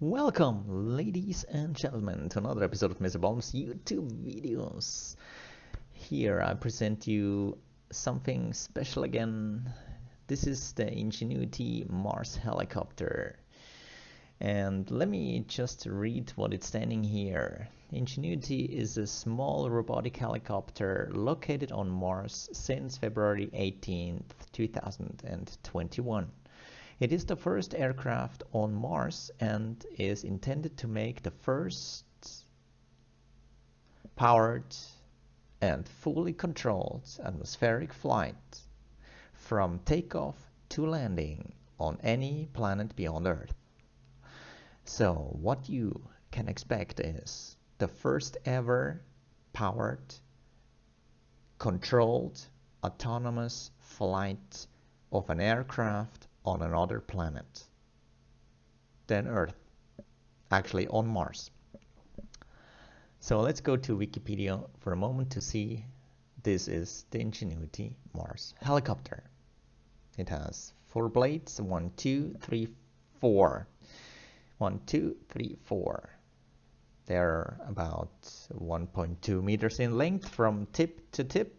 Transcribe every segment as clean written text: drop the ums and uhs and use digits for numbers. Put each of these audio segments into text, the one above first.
Welcome, ladies and gentlemen, to another episode of Mr. Bomb's YouTube videos. Here I present you something special again. This is the Ingenuity Mars Helicopter. And let me just read what it's standing here. Ingenuity is a small robotic helicopter located on Mars since February 18th, 2021. It is the first aircraft on Mars and is intended to make the first powered and fully controlled atmospheric flight from takeoff to landing on any planet beyond Earth. So what you can expect is the first ever powered, controlled, autonomous flight of an aircraft on another planet than Earth, actually on Mars. So let's go to Wikipedia for a moment to see this is the Ingenuity Mars Helicopter. It has 4 blades, 1, 2, 3, 4. 1, 2, 3, 4. They're about 1.2 meters in length from tip to tip.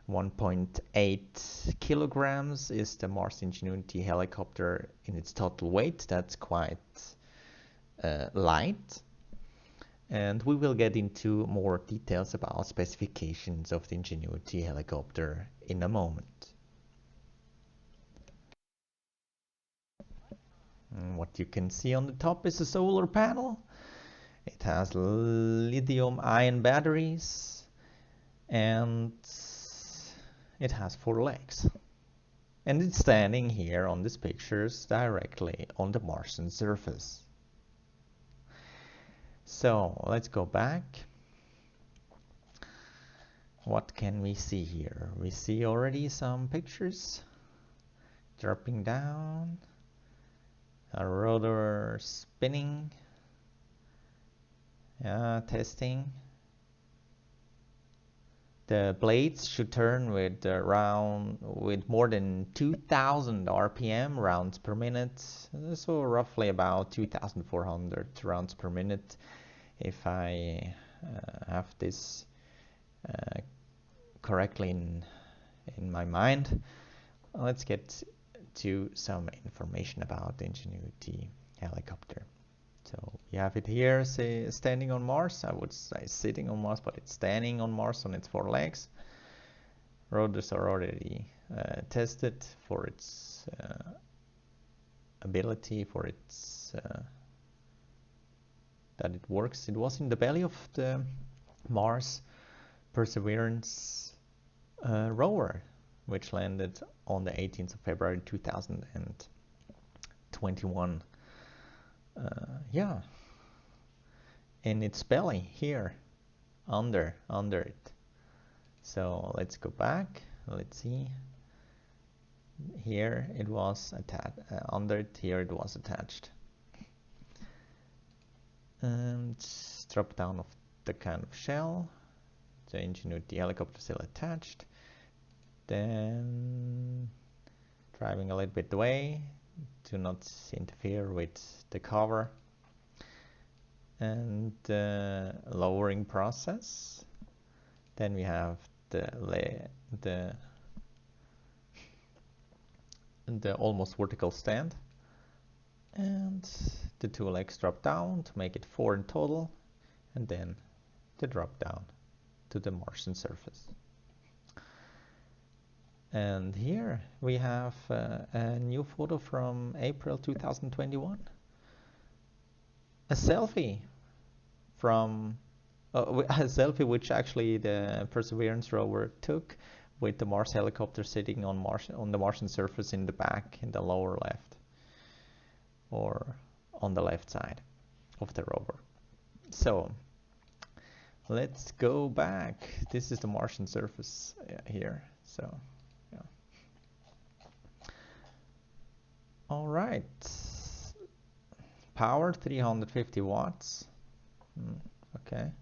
1.8 kilograms is the Mars Ingenuity helicopter in its total weight. That's quite light. And we will get into more details about specifications of the Ingenuity helicopter in a moment. And what you can see on the top is a solar panel. It has lithium-ion batteries and it has 4 legs, and it's standing here on these pictures directly on the Martian surface. So let's go back. What can we see here? We see already some pictures dropping down, a rotor spinning, testing. The blades should turn with more than 2,000 RPM, rounds per minute, so roughly about 2,400 rounds per minute, if I have this correctly in my mind. Let's get to some information about the Ingenuity helicopter. So you have it here, say, standing on Mars. I would say sitting on Mars, but it's standing on Mars on its 4 legs. Rotors are already tested for its ability, for its that it works. It was in the belly of the Mars Perseverance rover, which landed on the 18th of February 2021. In its belly here, under it. So let's go back. Let's see. Here it was attached. Under it, here it was attached. And drop down of the kind of shell. The Ingenuity helicopter still attached. Then driving a little bit away. Do not interfere with the cover, and lowering process. Then we have the almost vertical stand, and the 2 legs drop down to make it 4 in total, and then the drop down to the Martian surface. And here we have a new photo from April 2021. A selfie from a selfie which actually the Perseverance rover took with the Mars helicopter sitting on the Martian surface in the back, in the lower left, or on the left side of the rover. So let's go back. This is the Martian surface here. So. All right, power 350 watts. Okay.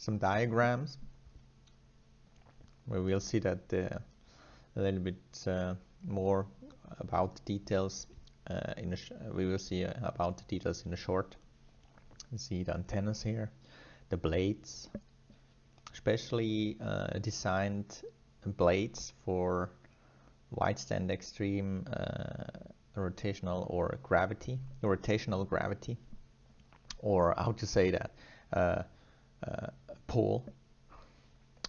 some diagrams. We will see that a little bit more about the details. We will see about the details in a short. You see the antennas here, the blades, specially designed blades for wide stand extreme rotational gravity, or how to say that, pull.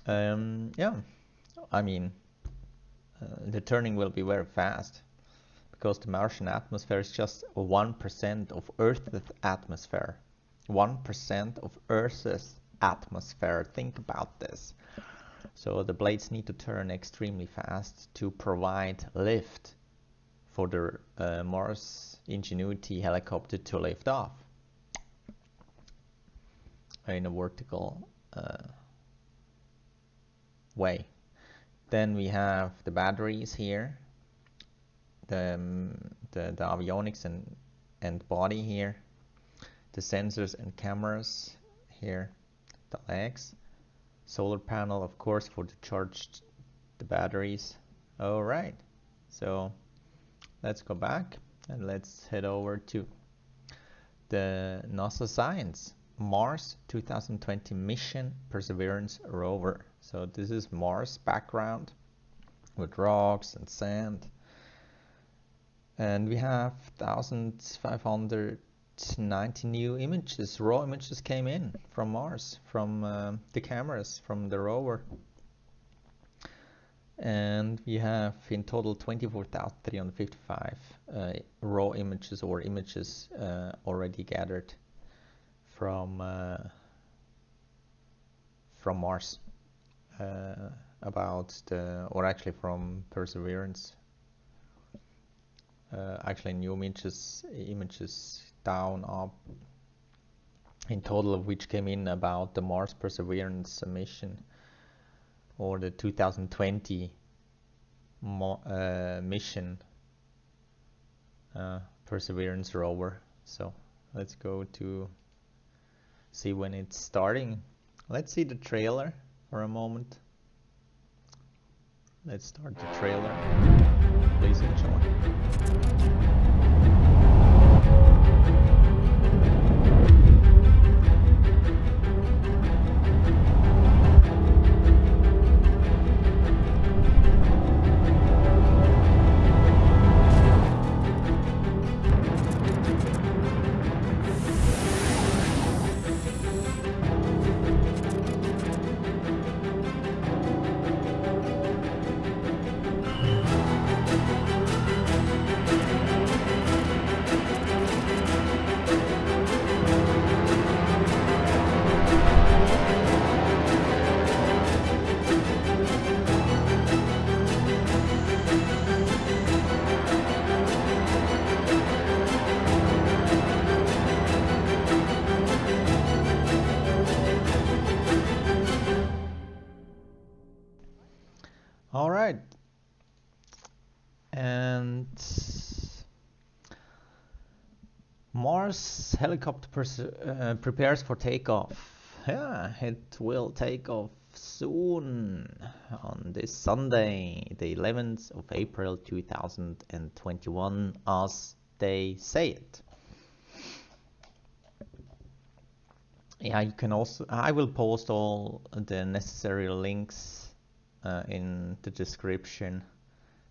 Yeah, I mean, the turning will be very fast because the Martian atmosphere is just 1% of Earth's atmosphere. 1% of Earth's atmosphere. Think about this. So the blades need to turn extremely fast to provide lift for the Mars Ingenuity helicopter to lift off in a vertical way. Then we have the batteries here, the avionics and body here, the sensors and cameras here, the legs, solar panel, of course, for to charge the batteries. All right, so let's go back and let's head over to the NASA Science Mars 2020 mission Perseverance rover. So this is Mars background with rocks and sand, and we have 1,590 new images, raw images came in from Mars, from the cameras from the rover, and we have in total 24,355 raw images or images already gathered from Mars, about the, or actually from Perseverance, actually new images down, up, in total of which came in about the Mars Perseverance mission, or the 2020 mission Perseverance rover. So let's go to see when it's starting. Let's see the trailer for a moment. Let's start the trailer. Please enjoy. All right, and Mars helicopter prepares for takeoff. Yeah, it will take off soon on this Sunday, the 11th of April 2021, as they say it. Yeah, you can also, I will post all the necessary links in the description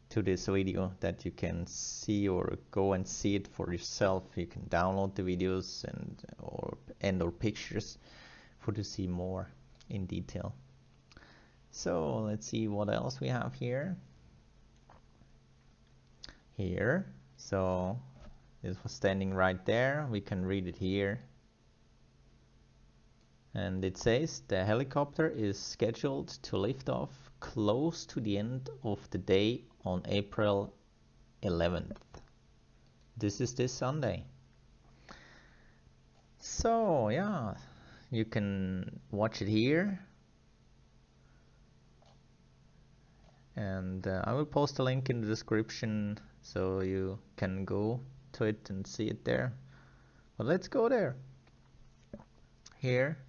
to this video, that you can see or go and see it for yourself. You can download the videos and or pictures to see more in detail. So let's see what else we have here. So it was standing right there. We can read it here. And it says the helicopter is scheduled to lift off close to the end of the day on April 11th. This is this Sunday. So yeah, you can watch it here, and I will post a link in the description so you can go to it and see it there. But let's go there. Here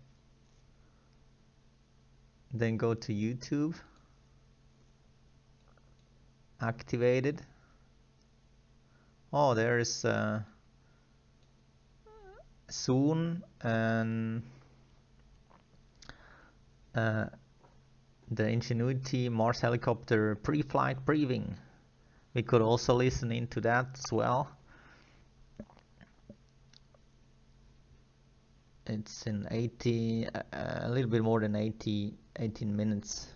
Then go to YouTube, activated. Oh, there is soon and the Ingenuity Mars Helicopter pre-flight briefing. We could also listen into that as well. It's in 80, a little bit more than 18 minutes.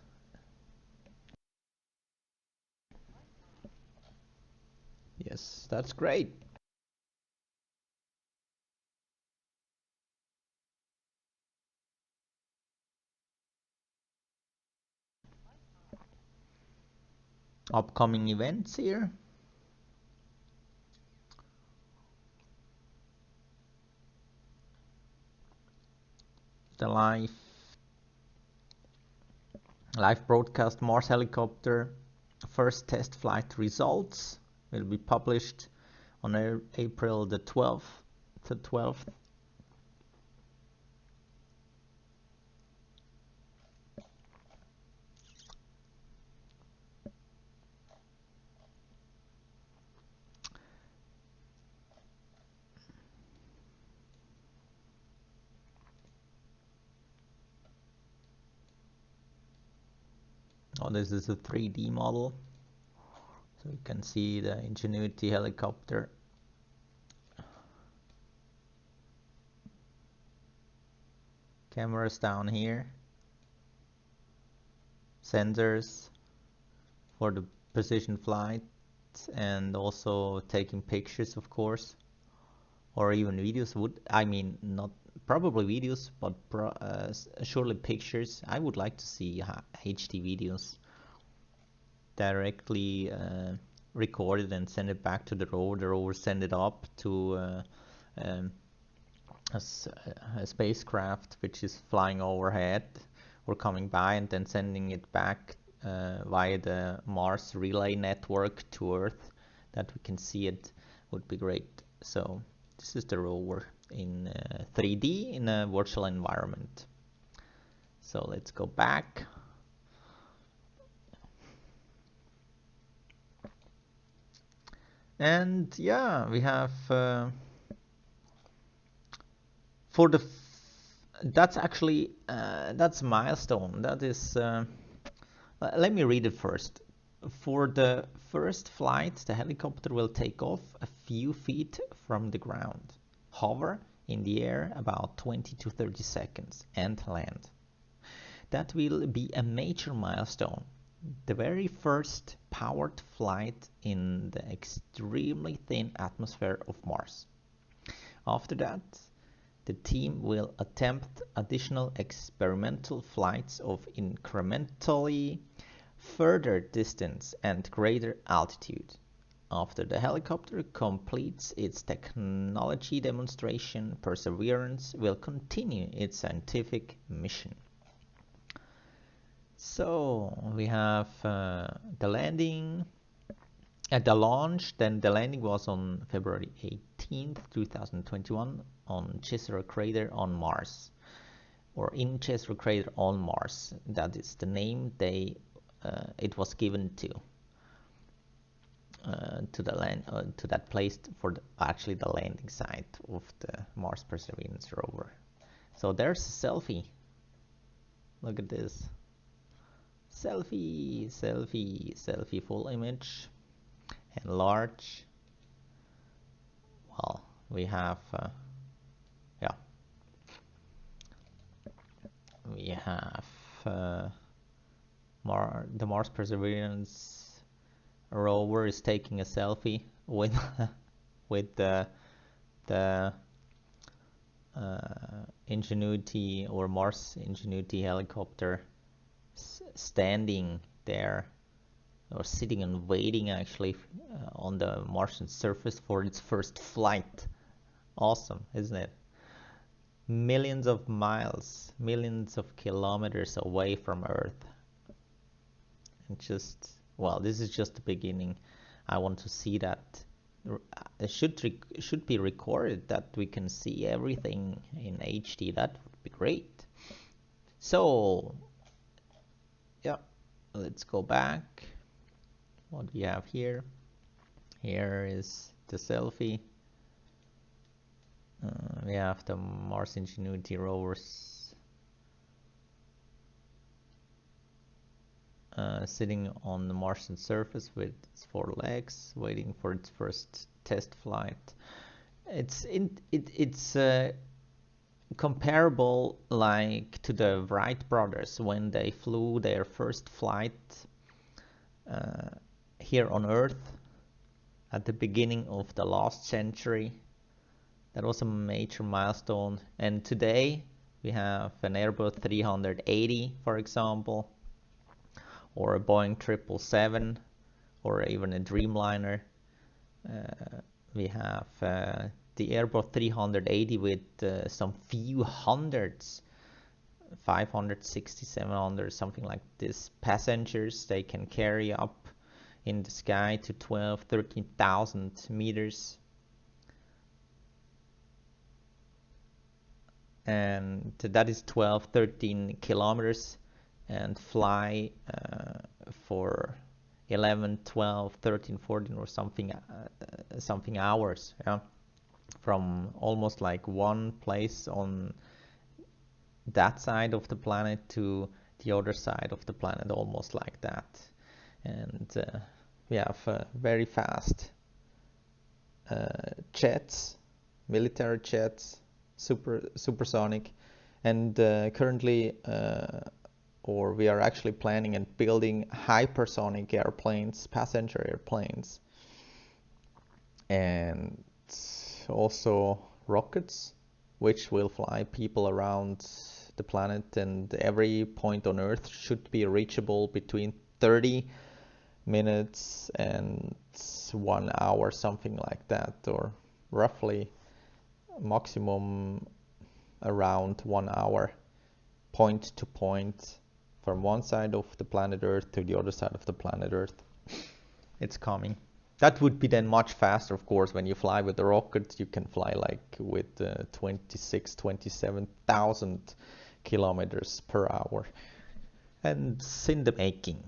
Yes, that's great. Upcoming events here. The live broadcast Mars Helicopter first test flight results will be published on April the 12th. Oh, this is a 3D model. So you can see the Ingenuity helicopter. Cameras down here. Sensors for the precision flight and also taking pictures, of course, or even videos. Not probably videos, but surely pictures. I would like to see HD videos directly recorded and send it back to the rover. The rover send it up to a spacecraft which is flying overhead or coming by, and then sending it back via the Mars relay network to Earth, that we can see it. Would be great. So this is the rover in 3D in a virtual environment. So let's go back. And yeah, we have for the that's actually that's a milestone. That is let me read it first. For the first flight, the helicopter will take off a few feet from the ground, hover in the air about 20 to 30 seconds, and land. That will be a major milestone. The very first powered flight in the extremely thin atmosphere of Mars. After that, the team will attempt additional experimental flights of incrementally further distance and greater altitude. After the helicopter completes its technology demonstration, Perseverance will continue its scientific mission. So we have the landing at the launch. Then the landing was on February 18th, 2021 on Jezero Crater on Mars, or in Jezero Crater on Mars. That is the name it was given to that place for actually the landing site of the Mars Perseverance rover. So there's a selfie. Look at this. Selfie, selfie, selfie, full image, enlarge. Well, we have the Mars Perseverance rover is taking a selfie with with the Ingenuity or Mars Ingenuity helicopter standing there, or sitting and waiting actually on the Martian surface for its first flight. Awesome, isn't it? Millions of miles, millions of kilometers away from Earth. And this is just the beginning. I want to see that. It should be recorded, that we can see everything in HD. That would be great. So let's go back. What do we have here? Here is the selfie. We have the Mars Ingenuity rovers sitting on the Martian surface with its 4 legs, waiting for its first test flight. It's comparable like to the Wright brothers when they flew their first flight here on Earth at the beginning of the last century. That was a major milestone. And today we have an Airbus 380, for example, or a Boeing 777, or even a Dreamliner. We have the Airbus 380 with some few hundreds, 560, 700, something like this, passengers. They can carry up in the sky to 12, 13,000 meters. And that is 12, 13 kilometers, and fly for 11, 12, 13, 14 or something hours, yeah, from almost like one place on that side of the planet to the other side of the planet, almost like that. And we have very fast jets, military jets, supersonic, and currently or we are actually planning and building hypersonic airplanes, passenger airplanes, and also rockets which will fly people around the planet, and every point on Earth should be reachable between 30 minutes and 1 hour, something like that, or roughly maximum around 1 hour, point to point, from one side of the planet Earth to the other side of the planet Earth. It's coming. That would be then much faster, of course. When you fly with a rocket, you can fly like with 26, 27,000 kilometers per hour. And it's in the making.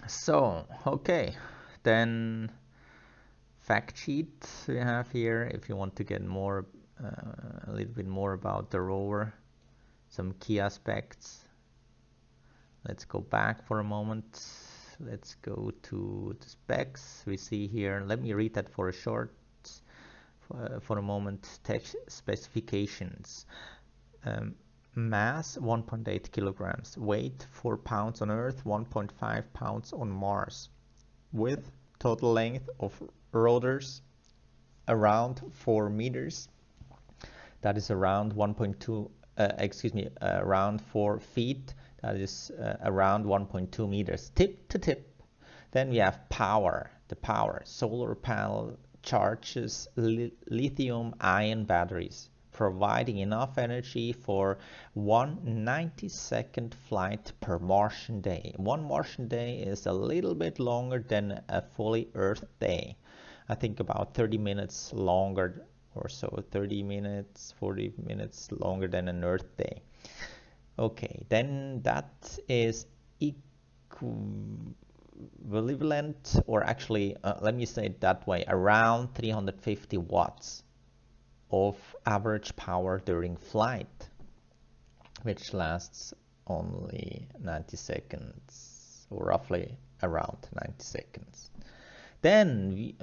So, okay, then fact sheet we have here, if you want to get more, a little bit more about the rover, some key aspects. Let's go back for a moment. Let's go to the specs. We see here, let me read that for a short, for a moment. Text specifications. Mass 1.8 kilograms, weight 4 pounds on Earth, 1.5 pounds on Mars. Width, total length of rotors around 4 meters. That is around 1.2, around 4 feet. That is around 1.2 meters, tip to tip. Then we have power. The power, solar panel charges lithium-ion batteries, providing enough energy for 1 90-second flight per Martian day. 1 Martian day is a little bit longer than a fully Earth day. I think about 30 minutes longer or so, 30 minutes, 40 minutes longer than an Earth day. Okay, then that is equivalent, or actually, let me say it that way, around 350 watts of average power during flight, which lasts only 90 seconds, or roughly around 90 seconds. Then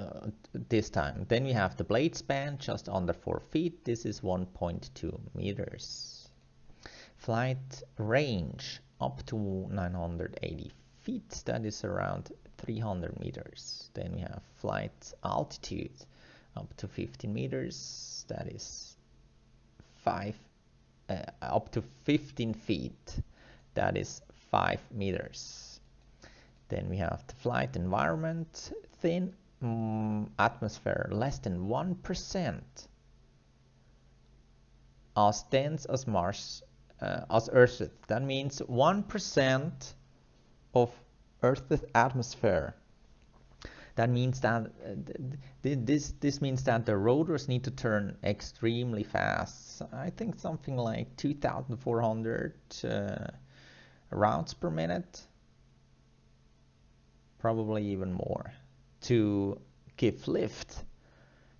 then we have the blade span just under 4 feet. This is 1.2 meters. Flight range up to 980 feet. That is around 300 meters. Then we have flight altitude up to 15 meters. That is up to 15 feet. That is 5 meters. Then we have the flight environment, thin atmosphere, less than 1%, as dense as Mars, as Earth. That means 1% of Earth's atmosphere. That means that this means that the rotors need to turn extremely fast. I think something like 2,400 rounds per minute. probably even more, to give lift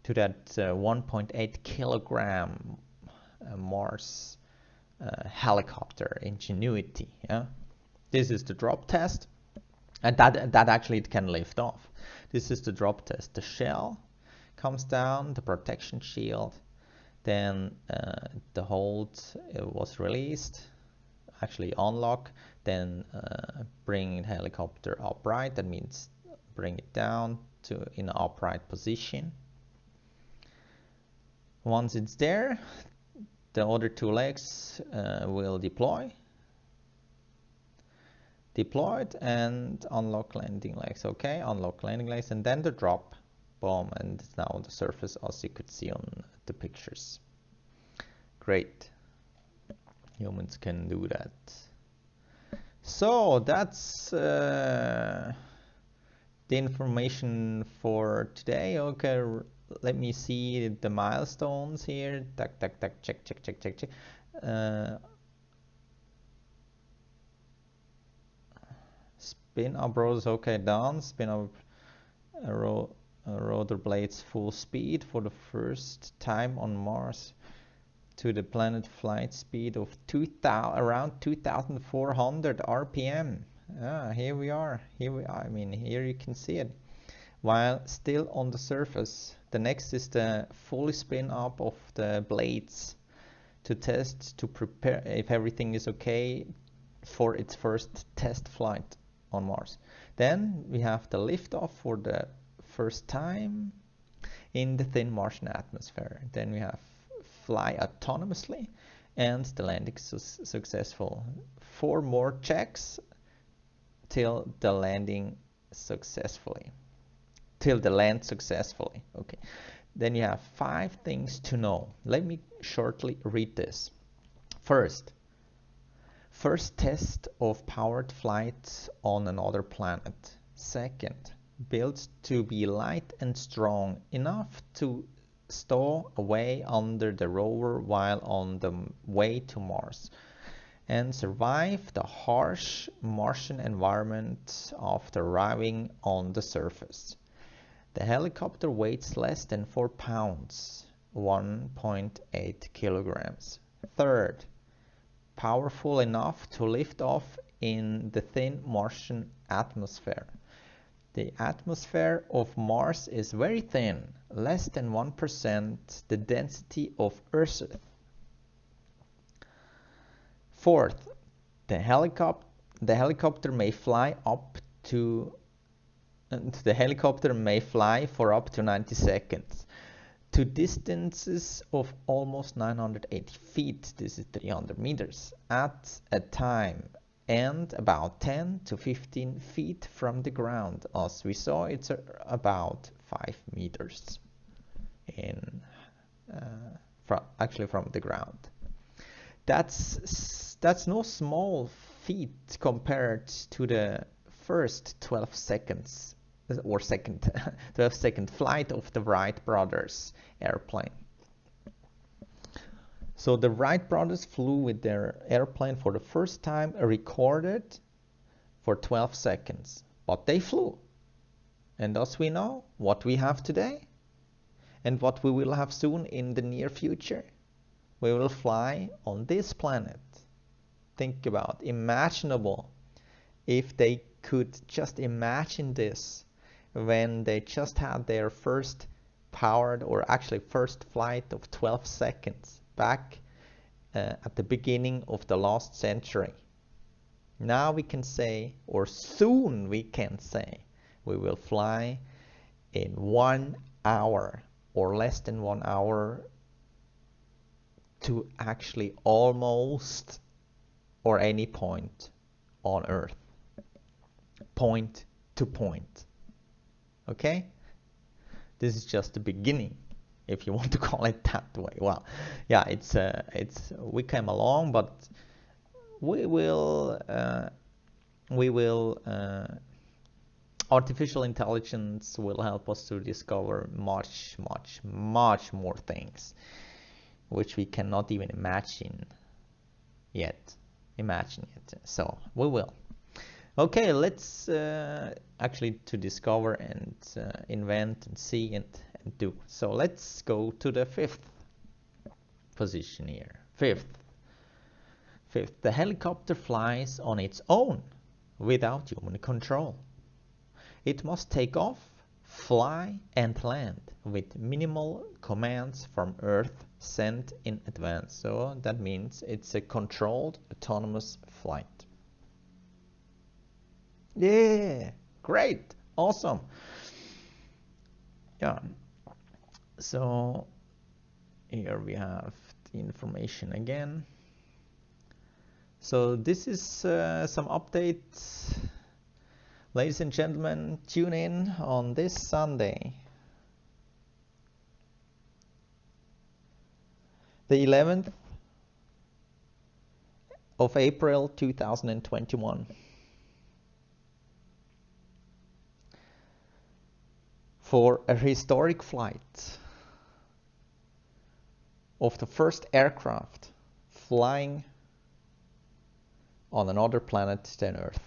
to that 1.8 kilogram Mars helicopter Ingenuity. Yeah, this is the drop test, and that actually it can lift off. This is the drop test. The shell comes down, the protection shield, then the hold was released, actually unlock, then bring the helicopter upright. That means bring it down to in an upright position. Once it's there, the other two legs will deployed and unlock landing legs. Okay, unlock landing legs, and then the drop, boom, and it's now on the surface, as you could see on the pictures. Great, humans can do that. So that's the information for today. Okay, let me see the milestones here. Tack, tack, tack, check, check, check, check, check. Spin up rotors, okay, done. Spin up rotor blades full speed for the first time on Mars to the planet flight speed of around 2,400 RPM. Here we are. I mean, here you can see it. While still on the surface, the next is the fully spin up of the blades to test, to prepare if everything is okay for its first test flight on Mars. Then we have the liftoff for the first time in the thin Martian atmosphere. Then we have fly autonomously and the landing successful. 4 more checks till the land successfully. Okay. Then you have 5 things to know. Let me shortly read this. First test of powered flight on another planet. Second, built to be light and strong enough to stow away under the rover while on the way to Mars and survive the harsh Martian environment after arriving on the surface. The helicopter weighs less than 4 pounds, 1.8 kilograms. Third, powerful enough to lift off in the thin Martian atmosphere. The atmosphere of Mars is very thin, less than 1% the density of Earth. Fourth, the helicopter may fly for up to 90 seconds to distances of almost 980 feet, this is 300 meters, at a time, and about 10 to 15 feet from the ground. As we saw, it's about 5 meters from the ground. That's no small feat compared to the first 12 seconds or 12-second flight of the Wright brothers airplane. So the Wright brothers flew with their airplane for the first time, recorded for 12 seconds. But they flew. And as we know, what we have today and what we will have soon in the near future, we will fly on this planet. Think about imaginable if they could just imagine this when they just had their first powered, or actually first flight of 12 seconds back at the beginning of the last century. Now we can say, or soon we can say, we will fly in 1 hour or less than 1 hour to actually almost or any point on Earth. Point to point. Okay? This is just the beginning, if you want to call it that way. Well, yeah, we came along, but we will artificial intelligence will help us to discover much more things which we cannot even imagine yet. So we will. Okay, let's actually to discover and invent and see and do. So let's go to the fifth position here. Fifth, the helicopter flies on its own without human control. It must take off, fly and land with minimal commands from Earth sent in advance. So that means it's a controlled autonomous flight. Yeah, great, awesome. Yeah, so here we have the information again. So this is some updates. Ladies and gentlemen, tune in on this Sunday, the 11th of April 2021. For a historic flight of the first aircraft flying on another planet than Earth,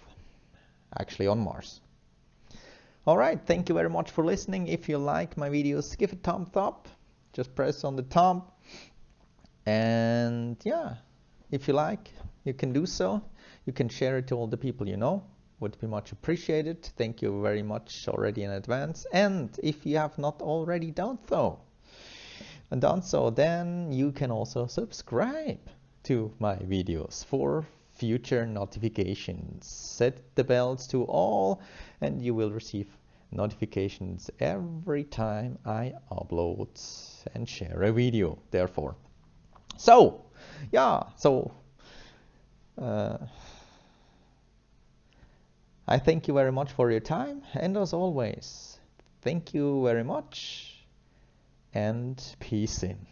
actually on Mars. Alright, thank you very much for listening. If you like my videos, give a thumbs up. Just press on the thumb. And yeah, if you like, you can do so. You can share it to all the people you know. Would be much appreciated. Thank you very much already in advance. And if you have not already done so, then you can also subscribe to my videos for future notifications. Set the bells to all and you will receive notifications every time I upload and share a video. Therefore, I thank you very much for your time, and as always, thank you very much and peace in.